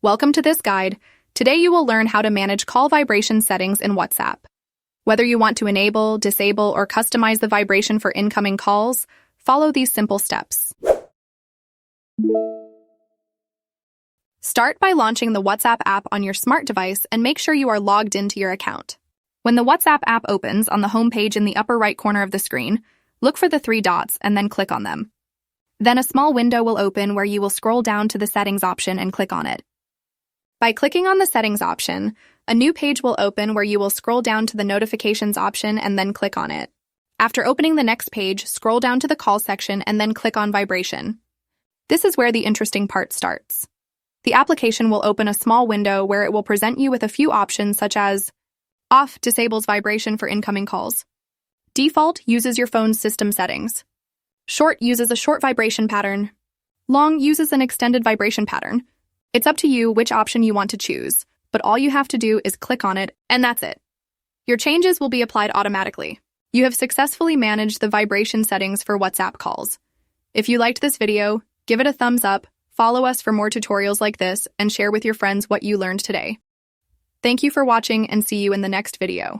Welcome to this guide. Today you will learn how to manage call vibration settings in WhatsApp. Whether you want to enable, disable, or customize the vibration for incoming calls, follow these simple steps. Start by launching the WhatsApp app on your smart device and make sure you are logged into your account. When the WhatsApp app opens on the home page in the upper right corner of the screen, look for the three dots and then click on them. Then a small window will open where you will scroll down to the settings option and click on it. By clicking on the settings option, a new page will open where you will scroll down to the notifications option and then click on it. After opening the next page, scroll down to the call section and then click on vibration. This is where the interesting part starts. The application will open a small window where it will present you with a few options such as Off disables vibration for incoming calls. Default uses your phone's system settings. Short uses a short vibration pattern. Long uses an extended vibration pattern. It's up to you which option you want to choose, but all you have to do is click on it, and that's it. Your changes will be applied automatically. You have successfully managed the vibration settings for WhatsApp calls. If you liked this video, give it a thumbs up, follow us for more tutorials like this, and share with your friends what you learned today. Thank you for watching and see you in the next video.